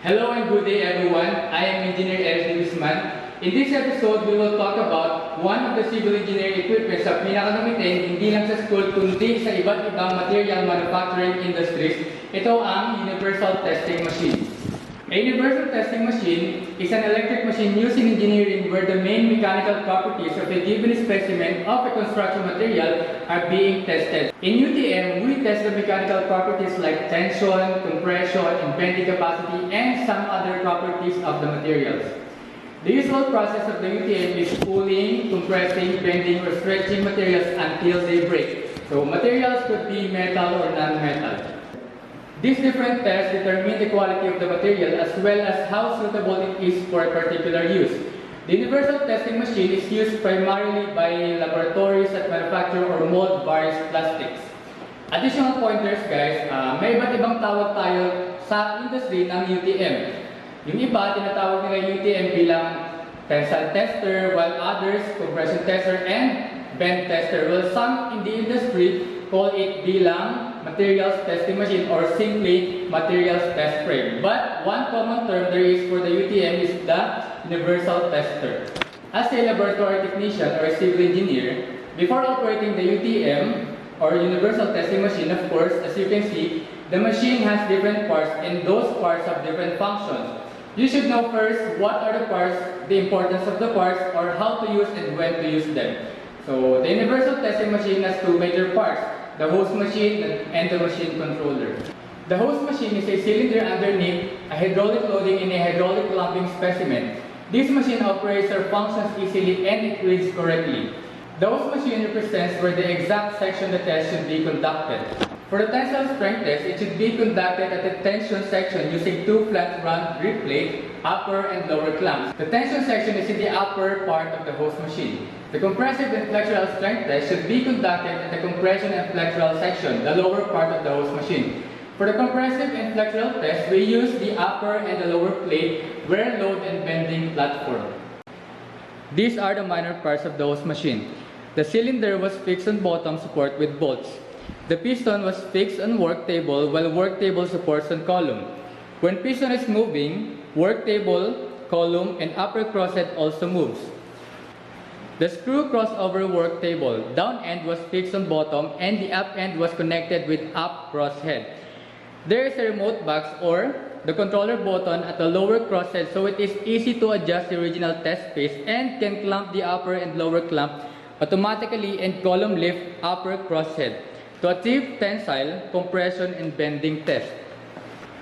Hello and good day everyone. I am Engineer Erish V. Guzman. In this episode, we will talk about one of the civil engineering equipment sa pinakagamitin hindi lang sa school kundi sa iba't ibang material manufacturing industries. Ito ang Universal Testing Machine. A universal testing machine is an electric machine used in engineering where the main mechanical properties of a given specimen of a construction material are being tested. In UTM, we test the mechanical properties like tension, compression, and bending capacity, and some other properties of the materials. The usual process of the UTM is pulling, compressing, bending, or stretching materials until they break. So materials could be metal or non-metal. These different tests determine the quality of the material as well as how suitable it is for a particular use. The universal testing machine is used primarily by laboratories that manufacture or mold various plastics. Additional pointers guys, may iba't ibang tawag tayo sa industry ng UTM. Yung iba, tinatawag nila UTM bilang tensile tester, while others, compression tester and bend tester. Well, some in the industry call it bilang materials testing machine or simply materials test frame. But one common term there is for the UTM is the universal tester. As a laboratory technician or a civil engineer, before operating the UTM or universal testing machine, of course, as you can see, the machine has different parts and those parts have different functions. You should know first what are the parts, the importance of the parts, or how to use and when to use them. So the universal testing machine has two major parts, the host machine and the machine controller. The host machine is a cylinder underneath a hydraulic loading in a hydraulic clamping specimen. This machine operates or functions easily and it reads correctly. The host machine represents where the exact section the test should be conducted. For the tensile strength test, it should be conducted at the tension section using two flat round grip plates, upper and lower clamps. The tension section is in the upper part of the host machine. The compressive and flexural strength test should be conducted at the compression and flexural section, the lower part of the host machine. For the compressive and flexural test, we use the upper and the lower plate, wear load and bending platform. These are the minor parts of the host machine. The cylinder was fixed on bottom support with bolts. The piston was fixed on work table while work table supports on column. When piston is moving, work table, column, and upper crosshead also moves. The screw crossed over work table. Down end was fixed on bottom and the up end was connected with up crosshead. There is a remote box or the controller button at the lower crosshead so it is easy to adjust the original test pace and can clamp the upper and lower clamp automatically and column lift upper crosshead to achieve tensile, compression, and bending test.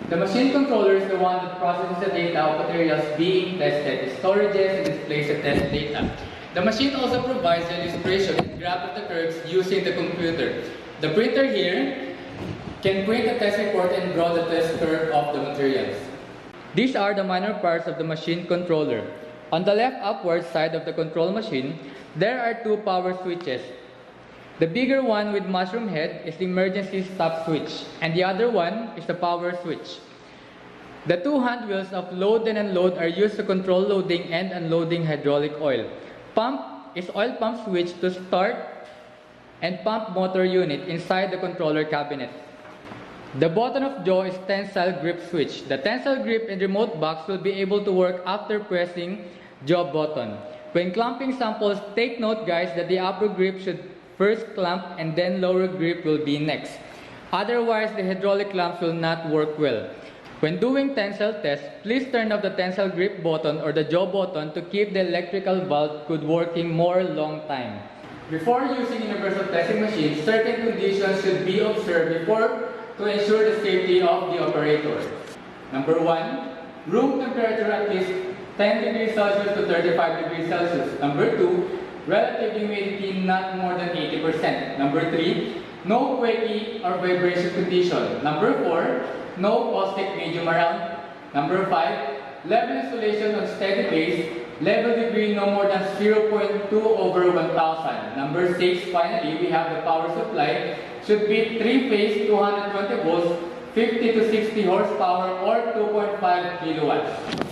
The machine controller is the one that processes the data of materials being tested, storages, and displays the test data. The machine also provides the illustration and graph of the curves using the computer. The printer here can print the test report and draw the test curve of the materials. These are the minor parts of the machine controller. On the left upward side of the control machine, there are two power switches. The bigger one with mushroom head is the emergency stop switch, and the other one is the power switch. The two hand wheels of load and unload are used to control loading and unloading hydraulic oil. Pump is oil pump switch to start and pump motor unit inside the controller cabinet. The button of jaw is tensile grip switch. The tensile grip and remote box will be able to work after pressing jaw button. When clamping samples, take note guys that the upper grip should first clamp and then lower grip will be next. Otherwise, the hydraulic clamps will not work well. When doing tensile test, please turn off the tensile grip button or the jaw button to keep the electrical valve good working more long time. Before using universal testing machine, certain conditions should be observed before to ensure the safety of the operator. Number 1, room temperature at least 10 degrees Celsius to 35 degrees Celsius. Number 2, relative humidity not more than 80%. Number 3, no quaky or vibration condition. Number 4, no caustic medium around. Number 5, level insulation on steady base, level degree no more than 0.2 over 1000. Number 6, finally, we have the power supply. Should be 3-phase 220 volts, 50 to 60 horsepower or 2.5 kilowatts.